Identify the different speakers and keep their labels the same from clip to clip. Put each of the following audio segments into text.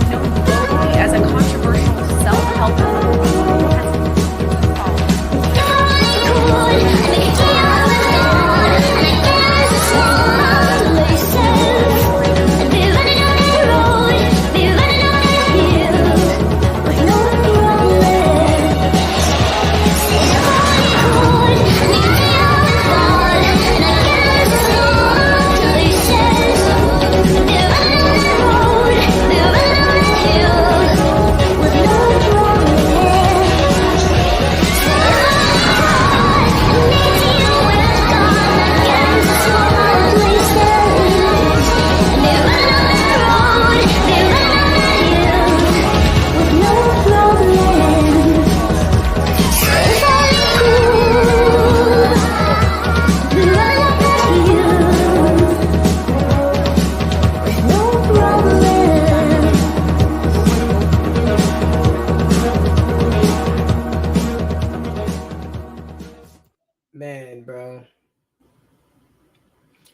Speaker 1: now known globally as a controversial self-help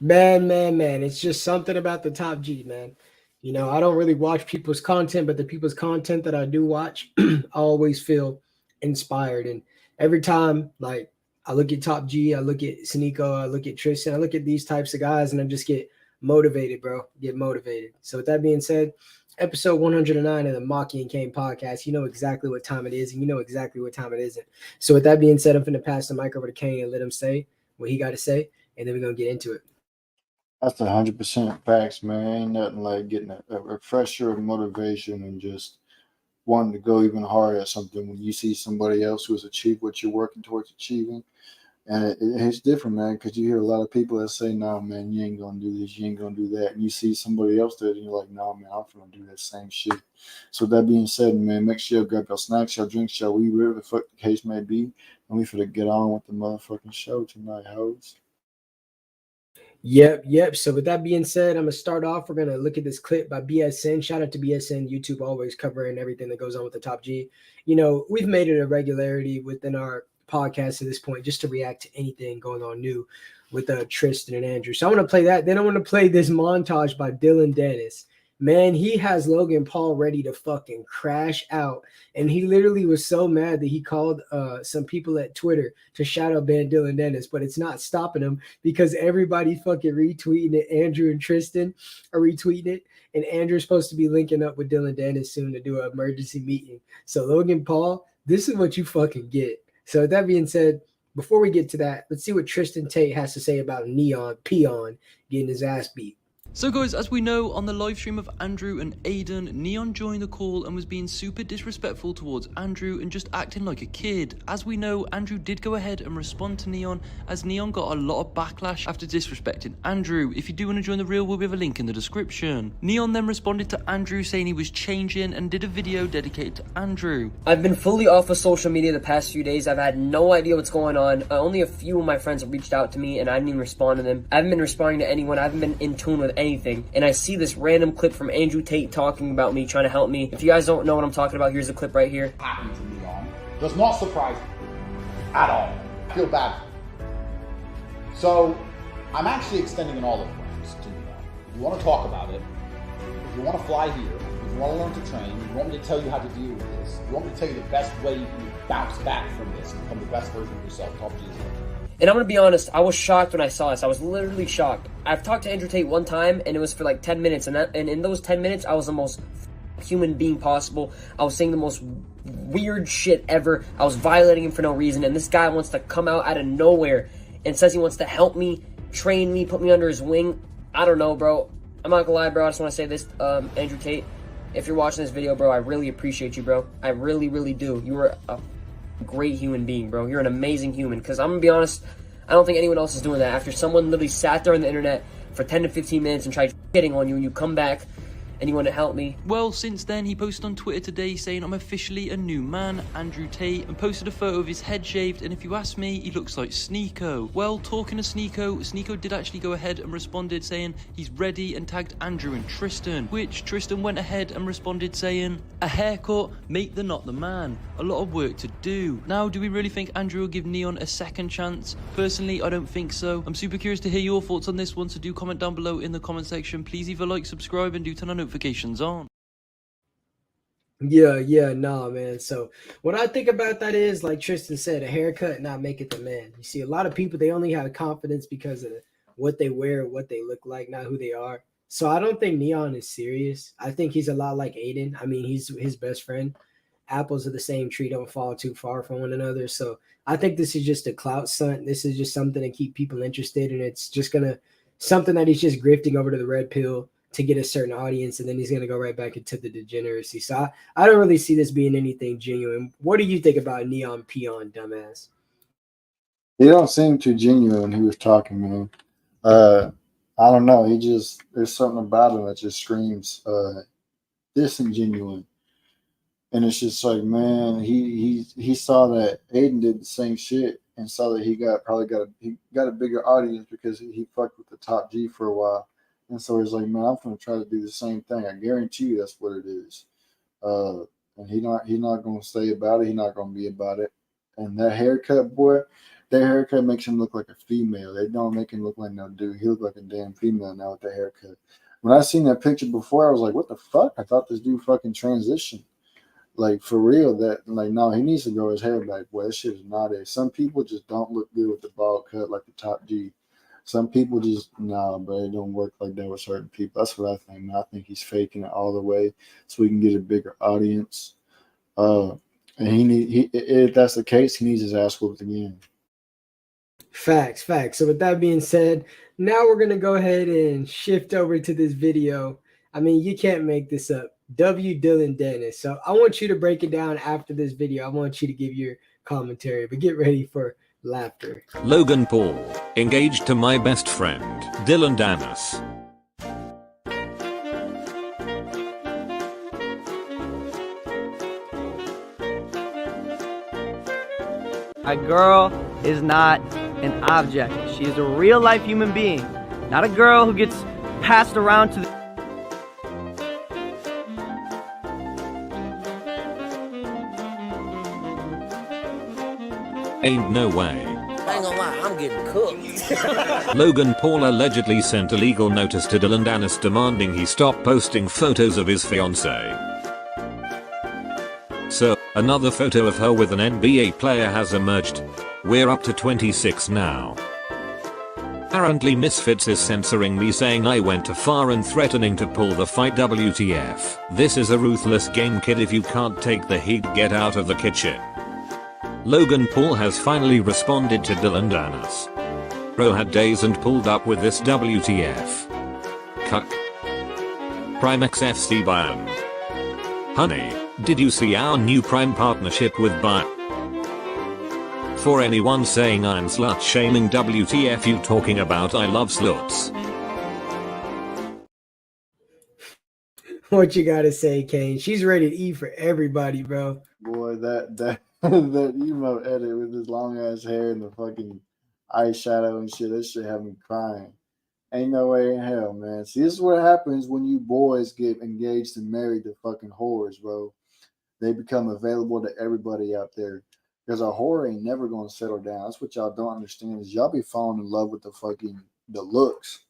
Speaker 2: Man, it's just something about the Top G, man. You know, I don't really watch people's content, but the people's content that I do watch, I always feel inspired. And every time, like, I look at Top G, I look at Sneeko, I look at Tristan, I look at these types of guys, and I just get motivated, bro. Get motivated. So with that being said, episode 109 of the Maki and Kane podcast, you know exactly what time it is, and you know exactly what time it isn't. So with that being said, I'm going to pass the mic over to Kane and let him say what he got to say, and then we're going to get into it.
Speaker 3: That's 100% facts, man. Ain't nothing like getting a refresher of motivation and just wanting to go even harder at something when you see somebody else who has achieved what you're working towards achieving. And it's different, man, because you hear a lot of people that say, "No, man, you ain't gonna do this, you ain't gonna do that," and you see somebody else there, and you're like, "No, man, I'm gonna do that same shit." So that being said, man, make sure you grab your snacks, your drinks, your weed, whatever the fuck the case may be, and we finna get on with the motherfucking show tonight, hoes.
Speaker 2: Yep. So with that being said, I'm going to start off. We're going to look at this clip by BSN. Shout out to BSN, YouTube, always covering everything that goes on with the Top G. You know, we've made it a regularity within our podcast at this point just to react to anything going on new with Tristan and Andrew. So I want to play that. Then I want to play this montage by Dilon Danis. Man, he has Logan Paul ready to fucking crash out. And he literally was so mad that he called some people at Twitter to shadow ban Dilon Danis, but it's not stopping him because everybody fucking retweeting it. Andrew and Tristan are retweeting it. And Andrew's supposed to be linking up with Dilon Danis soon to do an emergency meeting. So Logan Paul, this is what you fucking get. So with that being said, before we get to that, let's see what Tristan Tate has to say about N3ON getting his ass beat.
Speaker 4: So guys, as we know, on the live stream of Andrew and Aiden, N3ON joined the call and was being super disrespectful towards Andrew and just acting like a kid. As we know, Andrew did go ahead and respond to N3ON, as N3ON got a lot of backlash after disrespecting Andrew. If you do want to join the real, we'll have a link in the description. N3ON then responded to Andrew saying he was changing and did a video dedicated to Andrew.
Speaker 5: I've been fully off of social media the past few days. I've had no idea what's going on. Only a few of my friends have reached out to me and I didn't even respond to them. I haven't been responding to anyone. I haven't been in tune with anything. And I see this random clip from Andrew Tate talking about me, trying to help me. If you guys don't know what I'm talking about, here's a clip right here.
Speaker 6: Happened to N3ON does not surprise me at all. I feel bad. So I'm actually extending an olive branch to N3ON. If you want to talk about it, if you want to fly here, if you want to learn to train, if you want me to tell you how to deal with this, if you want me to tell you the best way you can bounce back from this and become the best version of yourself, Top G is there.
Speaker 5: And I'm going to be honest, I was shocked when I saw this. I was literally shocked. I've talked to Andrew Tate one time, and it was for like 10 minutes. And in those 10 minutes, I was the most human being possible. I was saying the most weird shit ever. I was violating him for no reason. And this guy wants to come out of nowhere and says he wants to help me, train me, put me under his wing. I don't know, bro. I'm not going to lie, bro. I just want to say this, Andrew Tate. If you're watching this video, bro, I really appreciate you, bro. I really, really do. You were a great human being, bro. You're an amazing human. Because I'm gonna be honest, I don't think anyone else is doing that. After someone literally sat there on the internet for 10 to 15 minutes and tried shitting on you, and you come back and you want to help me.
Speaker 4: Well, since then, he posted on Twitter today saying, "I'm officially a new man, Andrew Tate," and posted a photo of his head shaved, and if you ask me, he looks like Sneeko. Well, talking to Sneeko did actually go ahead and responded saying he's ready and tagged Andrew and Tristan, which Tristan went ahead and responded saying, "A haircut, make the not the man. A lot of work to do." Now, do we really think Andrew will give N3ON a second chance? Personally, I don't think so. I'm super curious to hear your thoughts on this one, so do comment down below in the comment section. Please either like, subscribe, and do turn on notifications on.
Speaker 2: Yeah, nah, man. So what I think about that is, like Tristan said, a haircut not make it the man. You see, a lot of people they only have confidence because of what they wear, what they look like, not who they are. So I don't think Neon is serious. I think he's a lot like Aiden. I mean, he's his best friend. Apples of the same tree don't fall too far from one another. So I think this is just a clout stunt. This is just something to keep people interested, and it's just gonna something that he's just grifting over to the red pill to get a certain audience, and then he's gonna go right back into the degeneracy. So I don't really see this being anything genuine. What do you think about Neon Peon, dumbass?
Speaker 3: He don't seem too genuine when he was talking, man. I don't know. He just there's something about him that just screams disingenuine. And it's just like, man, he saw that Aiden did the same shit and saw that he got a bigger audience because he fucked with the top G for a while. And so he's like, man, I'm gonna try to do the same thing. I guarantee you that's what it is. And he not gonna say about it, he not gonna be about it. And that haircut, boy, that haircut makes him look like a female. They don't make him look like no dude. He look like a damn female now with that haircut. When I seen that picture before, I was like, what the fuck? I thought this dude fucking transitioned. Like for real, that like no, he needs to grow his hair back. Boy, that shit is not it. Some people just don't look good with the bald cut like the top G. Some people just but it don't work like that with certain people. That's what I think. Man. I think he's faking it all the way so we can get a bigger audience. And if that's the case, he needs his ass whooped again.
Speaker 2: Facts. So with that being said, now we're gonna go ahead and shift over to this video. I mean, you can't make this up. W. Dilon Danis. So I want you to break it down after this video. I want you to give your commentary, but get ready for laughter.
Speaker 7: Logan Paul, engaged to my best friend, Dilon Danis.
Speaker 8: A girl is not an object. She is a real life human being, not a girl who gets passed around to the
Speaker 7: Ain't no way.
Speaker 9: I ain't gonna lie, I'm getting cooked.
Speaker 7: Logan Paul allegedly sent a legal notice to Dilon Danis demanding he stop posting photos of his fiancée. So, another photo of her with an NBA player has emerged. We're up to 26 now. Apparently Misfits is censoring me saying I went too far and threatening to pull the fight. WTF. This is a ruthless game, kid. If you can't take the heat, get out of the kitchen. Logan Paul has finally responded to Dilon Danis. Bro had days and pulled up with this. WTF. Cuck. Prime XFC Bayern. Honey, did you see our new Prime partnership with Bayern? For anyone saying I'm slut shaming, WTF you talking about? I love sluts.
Speaker 2: What you gotta say, Kane? She's ready to eat for everybody, bro.
Speaker 3: Boy, that emote edit with his long ass hair and the fucking eyeshadow and shit, that shit had me crying. Ain't no way in hell, man. See, this is what happens when you boys get engaged and married to fucking whores, bro. They become available to everybody out there. Because a whore ain't never gonna settle down. That's what y'all don't understand is y'all be falling in love with the looks.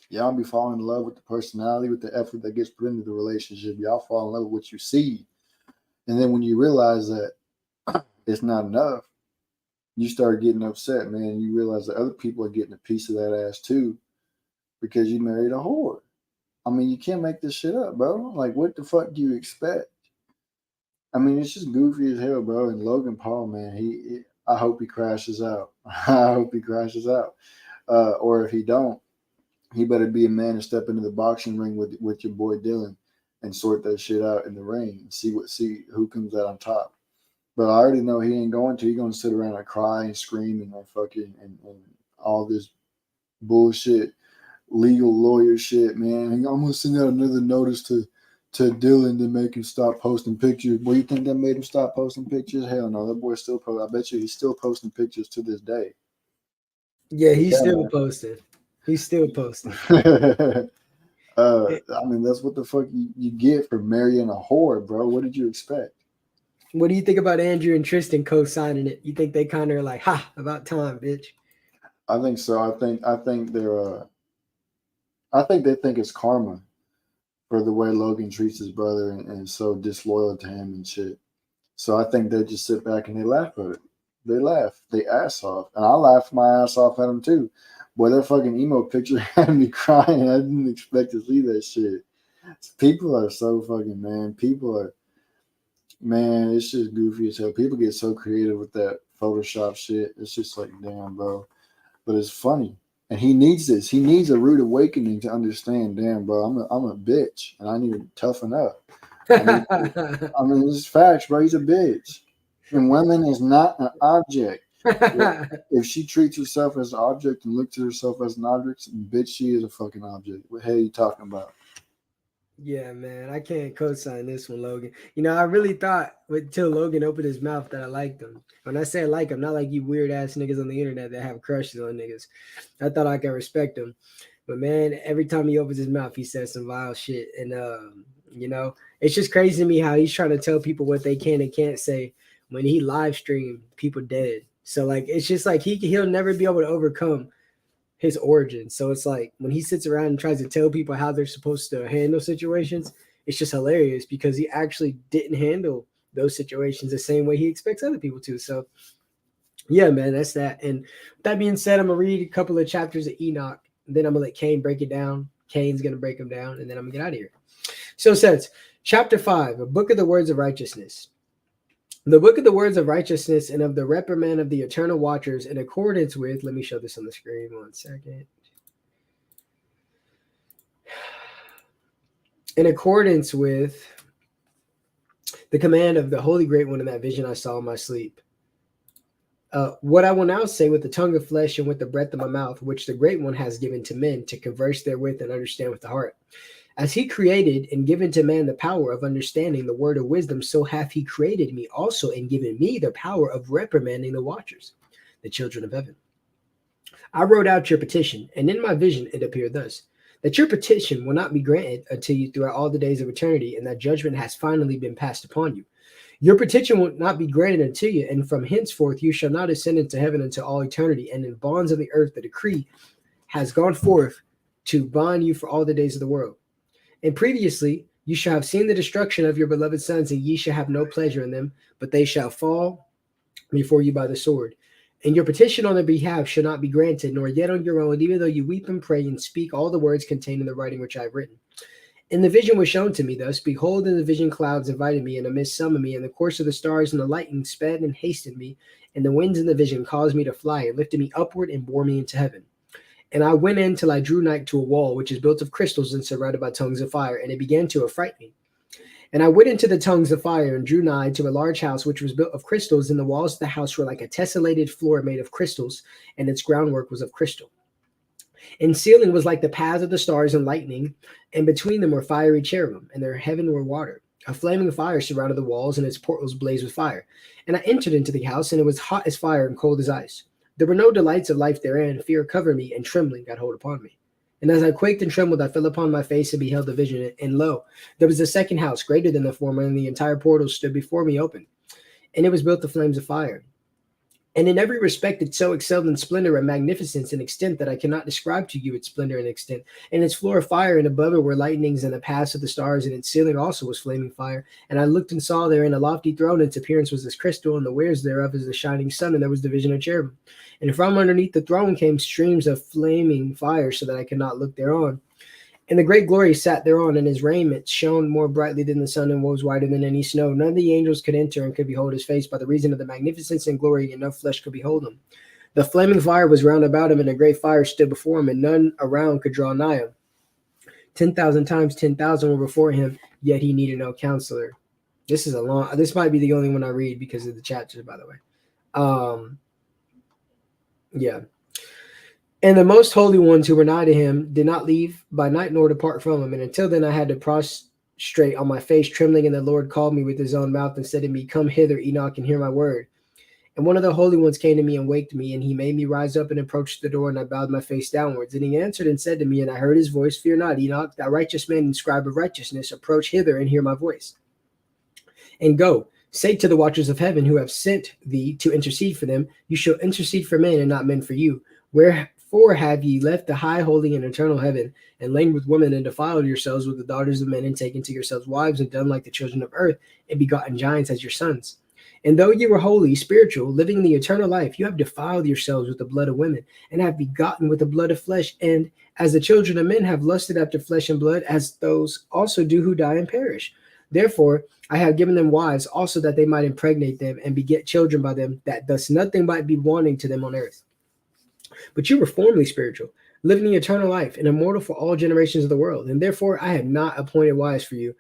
Speaker 3: Y'all be falling in love with the personality, with the effort that gets put into the relationship. Y'all fall in love with what you see. And then when you realize that it's not enough, you start getting upset, man. You realize that other people are getting a piece of that ass too because you married a whore. I mean, you can't make this shit up, bro. Like, what the fuck do you expect? I mean, it's just goofy as hell, bro. And Logan Paul, man, I hope he crashes out. I hope he crashes out. Or if he don't, he better be a man and step into the boxing ring with your boy Dilon and sort that shit out in the ring and see who comes out on top. But I already know he ain't going to. He's going to sit around and cry and scream and fucking and all this bullshit, legal lawyer shit, man. I'm going to send out another notice to Dilon to make him stop posting pictures. Boy, you think that made him stop posting pictures? Hell no. That boy still post. I bet you he's still posting pictures to this day.
Speaker 2: Yeah, he's still posting. He's still posting.
Speaker 3: I mean, that's what the fuck you get for marrying a whore, bro. What did you expect?
Speaker 2: What do you think about Andrew and Tristan co-signing it? You think they kind of are like, ha, about time, bitch? I
Speaker 3: think so. I think they think it's karma. for the way Logan treats his brother and is so disloyal to him and shit. So I think they just sit back and they laugh at it. They laugh. They ass off. And I laughed my ass off at them too. Boy, that fucking emo picture had me crying. I didn't expect to see that shit. People are so fucking, man. Man, it's just goofy as hell. People get so creative with that Photoshop shit. It's just like, damn, bro. But it's funny. And he needs this. He needs a rude awakening to understand, damn, bro, I'm a bitch. And I need to toughen up. I mean, it's facts, bro. He's a bitch. And women is not an object. If she treats herself as an object and looks at herself as an object, bitch, she is a fucking object. What the hell are you talking about?
Speaker 2: Yeah, man, I can't co-sign this one, Logan. You know, I really thought until Logan opened his mouth that I liked him. When I say I like him, not like you weird ass niggas on the internet that have crushes on niggas. I thought I could respect him. But man, every time he opens his mouth, he says some vile shit. And you know, it's just crazy to me how he's trying to tell people what they can and can't say when he live streamed people dead. So like, it's just like he'll never be able to overcome his origin. So it's like when he sits around and tries to tell people how they're supposed to handle situations, it's just hilarious because he actually didn't handle those situations the same way he expects other people to. So yeah, man, that's that. And with that being said, I'm gonna read a couple of chapters of Enoch, and then I'm gonna let Cain break it down. Cain's gonna break them down, and then I'm gonna get out of here. So it says, chapter 5, a book of the words of righteousness. The book of the words of righteousness and of the reprimand of the eternal watchers in accordance with, let me show this on the screen 1 second. In accordance with the command of the Holy Great One in that vision I saw in my sleep. What I will now say with the tongue of flesh and with the breath of my mouth, which the Great One has given to men to converse therewith and understand with the heart. As he created and given to man the power of understanding the word of wisdom, so hath he created me also and given me the power of reprimanding the watchers, the children of heaven. I wrote out your petition, and in my vision it appeared thus, that your petition will not be granted until you throughout all the days of eternity, and that judgment has finally been passed upon you. Your petition will not be granted unto you, and from henceforth you shall not ascend into heaven until all eternity, and in bonds of the earth the decree has gone forth to bind you for all the days of the world. And previously, you shall have seen the destruction of your beloved sons, and ye shall have no pleasure in them, but they shall fall before you by the sword. And your petition on their behalf shall not be granted, nor yet on your own, even though you weep and pray and speak all the words contained in the writing which I have written. And the vision was shown to me thus, behold, in the vision clouds invited me, and a mist summoned me, and the course of the stars and the lightning sped and hastened me, and the winds in the vision caused me to fly, and lifted me upward and bore me into heaven. And I went in till I drew nigh to a wall, which is built of crystals and surrounded by tongues of fire, and it began to affright me. And I went into the tongues of fire and drew nigh to a large house, which was built of crystals, and the walls of the house were like a tessellated floor made of crystals, and its groundwork was of crystal. And ceiling was like the paths of the stars and lightning, and between them were fiery cherubim, and their heaven were water. A flaming fire surrounded the walls, and its portals blazed with fire. And I entered into the house, and it was hot as fire and cold as ice. There were no delights of life therein. Fear covered me, and trembling got hold upon me. And as I quaked and trembled, I fell upon my face and beheld the vision. And lo, there was a second house, greater than the former, and the entire portal stood before me open. And it was built of flames of fire. And in every respect it so excelled in splendor and magnificence and extent that I cannot describe to you its splendor and extent. And its floor of fire, and above it were lightnings, and the paths of the stars, and its ceiling also was flaming fire. And I looked and saw therein a lofty throne, and its appearance was as crystal, and the wares thereof as the shining sun, and there was division of cherubim. And from underneath the throne came streams of flaming fire, so that I could not look thereon. And the great glory sat thereon, and his raiment shone more brightly than the sun, and was whiter than any snow. None of the angels could enter and could behold his face by the reason of the magnificence and glory, and no flesh could behold him. The flaming fire was round about him, and a great fire stood before him, and none around could draw nigh him. 10,000 times 10,000 were before him, yet he needed no counselor. This might be the only one I read because of the chapters, by the way. Yeah. And the most holy ones who were nigh to him did not leave by night nor depart from him. And until then I had to prostrate on my face, trembling. And the Lord called me with his own mouth and said to me, come hither, Enoch, and hear my word. And one of the holy ones came to me and waked me, and he made me rise up and approach the door, and I bowed my face downwards. And he answered and said to me, and I heard his voice, fear not, Enoch, thou righteous man and scribe of righteousness, approach hither and hear my voice. And go, say to the watchers of heaven who have sent thee to intercede for them, you shall intercede for men and not men for you. Wherefore For have ye left the high, holy, and eternal heaven, and lain with women, and defiled yourselves with the daughters of men, and taken to yourselves wives, and done like the children of earth, and begotten giants as your sons? And though you were holy, spiritual, living the eternal life, you have defiled yourselves with the blood of women, and have begotten with the blood of flesh, and as the children of men have lusted after flesh and blood, as those also do who die and perish. Therefore I have given them wives also, that they might impregnate them, and beget children by them, that thus nothing might be wanting to them on earth. But you were formerly spiritual, living the eternal life, and immortal for all generations of the world. And therefore I have not appointed wives for you.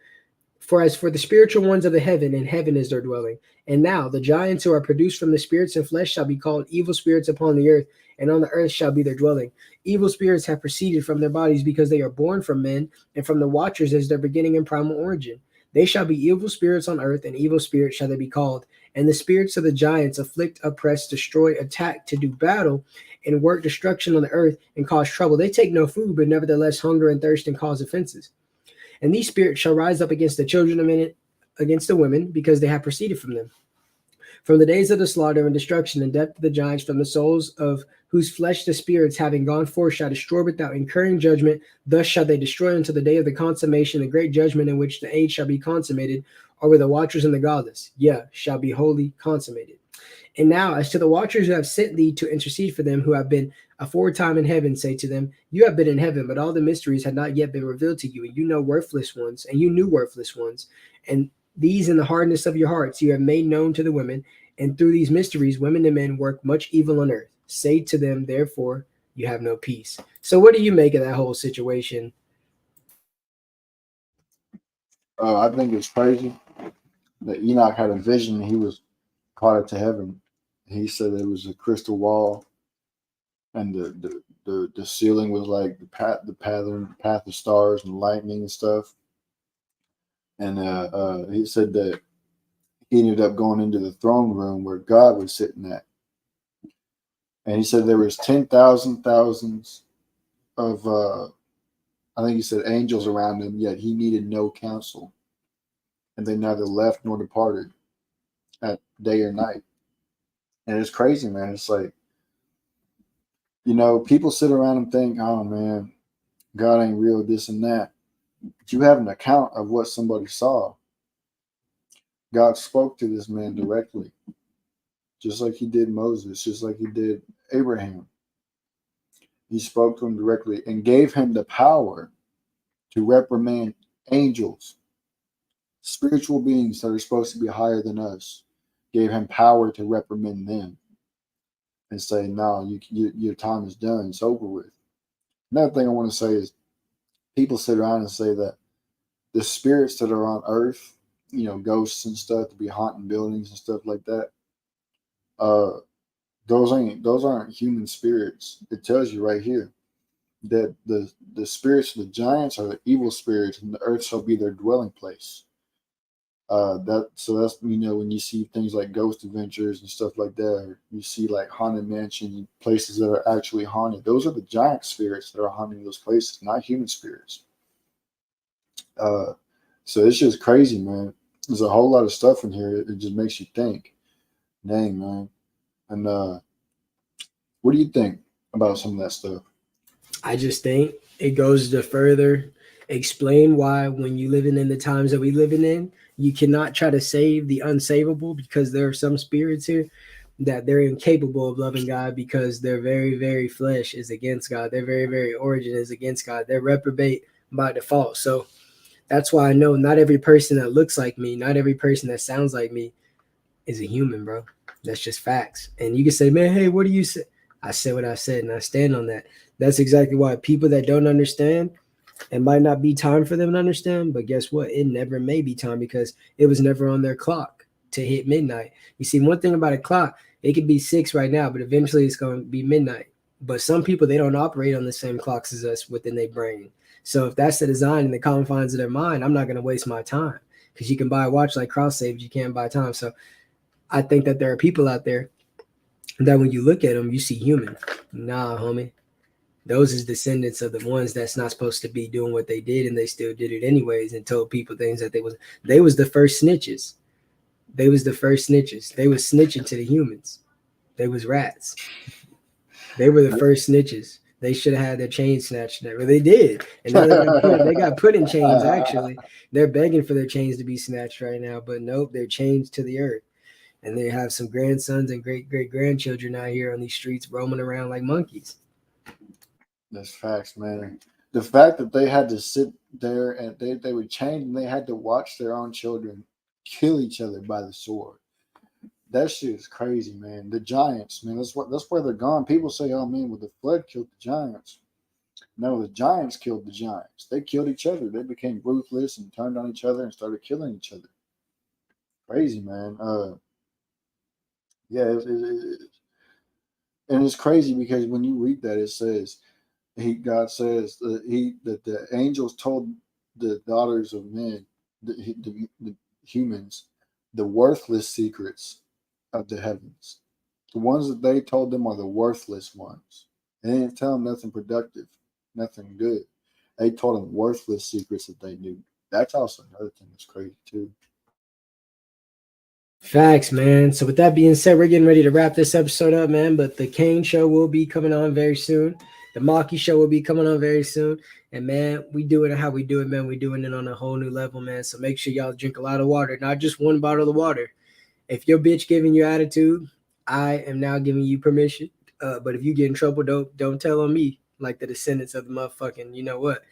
Speaker 2: For as for the spiritual ones of the heaven, in heaven is their dwelling. And now the giants who are produced from the spirits and flesh shall be called evil spirits upon the earth, and on the earth shall be their dwelling. Evil spirits have proceeded from their bodies, because they are born from men, and from the watchers is their beginning and primal origin. They shall be evil spirits on earth, and evil spirits shall they be called. And the spirits of the giants afflict, oppress, destroy, attack, to do battle, and work destruction on the earth, and cause trouble. They take no food, but nevertheless hunger and thirst, and cause offenses. And these spirits shall rise up against the children of men, against the women, because they have proceeded from them. From the days of the slaughter and destruction and death of the giants, from the souls of whose flesh the spirits, having gone forth, shall destroy without incurring judgment. Thus shall they destroy until the day of the consummation, the great judgment, in which the age shall be consummated, over the watchers and the godless, shall be wholly consummated. And now, as to the watchers who have sent thee to intercede for them, who have been aforetime in heaven, say to them, you have been in heaven, but all the mysteries had not yet been revealed to you, and you know worthless ones, and you knew worthless ones. And these in the hardness of your hearts you have made known to the women, and through these mysteries women and men work much evil on earth. Say to them, therefore, you have no peace. So what do you make of that whole situation?
Speaker 3: I think it's crazy that Enoch had a vision. He was caught up to heaven. He said it was a crystal wall, and the ceiling was like the path of stars and lightning and stuff. And he said that he ended up going into the throne room where God was sitting at. And he said there was 10,000 thousands of, I think he said angels around him, yet he needed no counsel. And they neither left nor departed at day or night. And it's crazy, man. It's like, people sit around and think, oh, man, God ain't real, this and that. But you have an account of what somebody saw. God spoke to this man directly, just like he did Moses, just like he did Abraham. He spoke to him directly and gave him the power to reprimand angels, spiritual beings that are supposed to be higher than us. Gave him power to reprimand them and say, no, your time is done. It's over with. Another thing I want to say is people sit around and say that the spirits that are on earth, ghosts and stuff, to be haunting buildings and stuff like that, those aren't human spirits. It tells you right here that the spirits of the giants are the evil spirits, and the earth shall be their dwelling place. That's when you see things like ghost adventures and stuff like that, or you see like haunted mansions, places that are actually haunted. Those are the giant spirits that are haunting those places, not human spirits. So it's just crazy, man. There's a whole lot of stuff in here. It just makes you think. Dang, man. And what do you think about some of that stuff?
Speaker 2: I just think it goes to further explain why, when you living in the times that we living in, you cannot try to save the unsavable, because there are some spirits here that they're incapable of loving God, because their very, very flesh is against God. Their very, very origin is against God. They're reprobate by default. So that's why I know not every person that looks like me, not every person that sounds like me is a human, bro. That's just facts. And you can say, man, hey, what do you say? I said what I said, and I stand on that. That's exactly why people that don't understand, it might not be time for them to understand, but guess what? It never may be time, because it was never on their clock to hit midnight. You see, one thing about a clock, it could be 6 right now, but eventually it's going to be midnight. But some people, they don't operate on the same clocks as us within their brain. So if that's the design in the confines of their mind, I'm not going to waste my time, because you can buy a watch like Cross Save, you can't buy time. So I think that there are people out there that when you look at them, you see human. Nah, homie. Those is descendants of the ones that's not supposed to be doing what they did, and they still did it anyways, and told people things that they was the first snitches. They was the first snitches. They was snitching to the humans. They was rats. They were the first snitches. They should have had their chains snatched. Well, they did. And now they got put in chains, actually. They're begging for their chains to be snatched right now. But nope, they're chained to the earth. And they have some grandsons and great-great-grandchildren out here on these streets roaming around like monkeys.
Speaker 3: That's facts, man. The fact that they had to sit there and they were chained and they had to watch their own children kill each other by the sword. That shit is crazy, man. The giants, man, that's where they're gone. People say, oh, man, well, the flood killed the giants. No, the giants killed the giants. They killed each other. They became ruthless and turned on each other and started killing each other. Crazy, man. And it's crazy because when you read that, it says, God says that the angels told the daughters of men, the humans, the worthless secrets of the heavens. The ones that they told them are the worthless ones. They didn't tell them nothing productive, nothing good. They told them worthless secrets that they knew. That's also another thing that's crazy too.
Speaker 2: Facts, man. So with that being said, we're getting ready to wrap this episode up, man. But the Kane show will be coming on very soon. The Maki show will be coming on very soon. And, man, we do it how we do it, man. We're doing it on a whole new level, man. So make sure y'all drink a lot of water, not just one bottle of water. If your bitch giving you attitude, I am now giving you permission. But if you get in trouble, don't tell on me like the descendants of the motherfucking, you know what.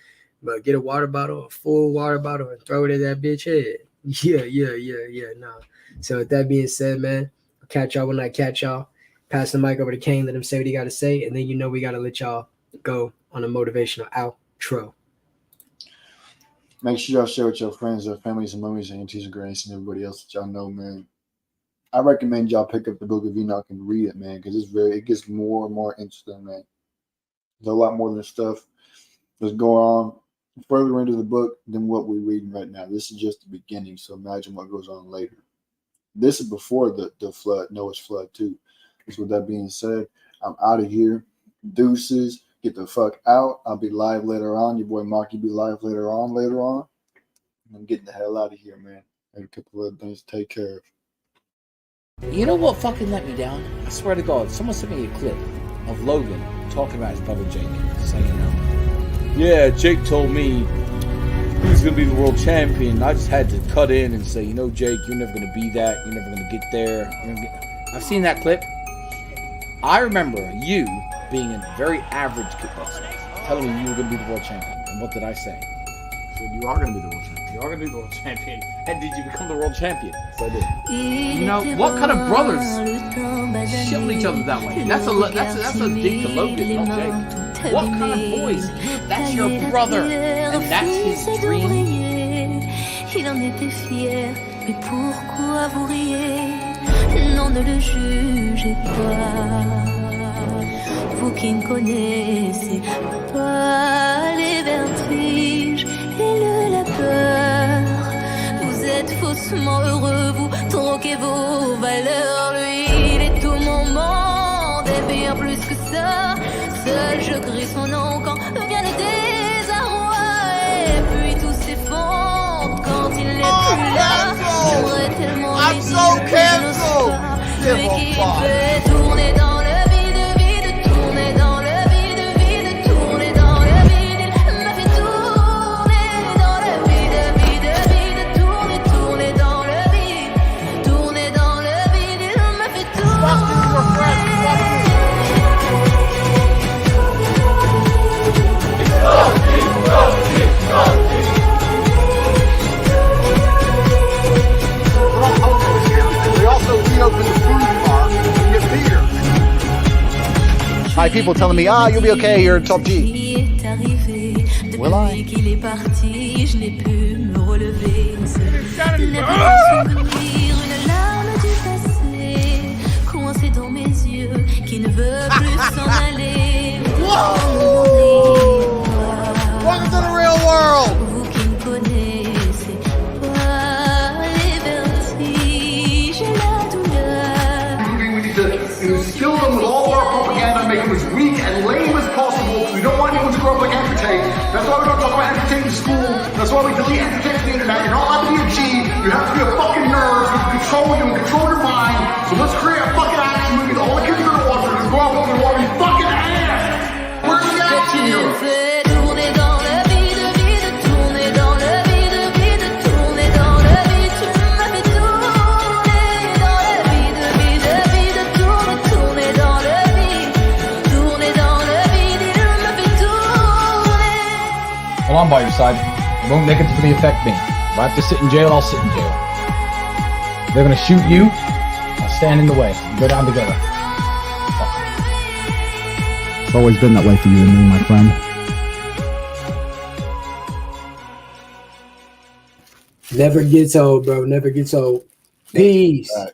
Speaker 2: But get a water bottle, a full water bottle, and throw it at that bitch head. Yeah, nah. So with that being said, man, I'll catch y'all when I catch y'all. Pass the mic over to Kane, let him say what he got to say, and then we got to let y'all go on a motivational outro.
Speaker 3: Make sure y'all share with your friends, their families, and mummies, and aunties, and grannies, and everybody else that y'all know, man. I recommend y'all pick up the Book of Enoch and read it, man, because it gets more and more interesting, man. There's a lot more than stuff that's going on further into the book than what we're reading right now. This is just the beginning, so imagine what goes on later. This is before the flood, Noah's flood, too. So with that being said, I'm out of here. Deuces. Get the fuck out. I'll be live later on. Your boy Maki be live later on. I'm getting the hell out of here, man. I have a couple of things to take care of.
Speaker 10: You know what fucking let me down? I swear to God, someone sent me a clip of Logan talking about his brother Jake, saying, yeah, Jake told me he was going to be the world champion. I just had to cut in and say, Jake, you're never going to be that. You're never going to get there. I've seen that clip. I remember you being a very average kickboxer, telling me you were going to be the world champion. And what did I say? I said, you are going to be the world champion. You are going to be the world champion. And did you become the world champion? So I did. What kind of brothers shield each other that way? That's a dig to Logan, not Jake. What kind of boys? That's your brother, and that's his dream. Il en était fier, mais pourquoi vous riez? Non, ne le jugez pas. Vous qui ne connaissez pas les vertiges et la peur. Vous êtes faussement heureux, vous troquez vos valeurs. Lui, il est tout mon monde, et bien plus que ça. Seul je crie son nom quand vient le désarroi. Et puis tout s'effondre quand il n'est plus là. J'aurais tellement aimé dire que je n'ose pas. Lui qui fait tourner dans le vide, tourner dans le vide, tourner dans le vide. Il m'a fait tourner dans le vide, tourner dans le vide, tourner dans le vide. Il m'a fait tourner.
Speaker 6: We also reopened the food bar to get beer. My people telling me, you'll be okay, you're top G. Will I? Whoa! Welcome to the real world! Kill them with all of our propaganda, make them as weak and lame as possible. We don't want anyone to grow up like Tate. That's why we don't talk about Tate in school. That's why we delete Tate from the internet. You're not allowed to be a G. You have to be a fucking nerd. You can control you and control your mind. So let's create a fucking action movie that all the kids are going to watch. They're going to grow up and want to be fucking Well, I'm by your side. It won't negatively affect me. If I have to sit in jail, I'll sit in jail. If they're gonna shoot you, I'll stand in the way. We'll go down together.
Speaker 11: It's always been that way for you and me, my friend.
Speaker 2: Never gets old, bro. Never gets old. Peace.
Speaker 3: Right.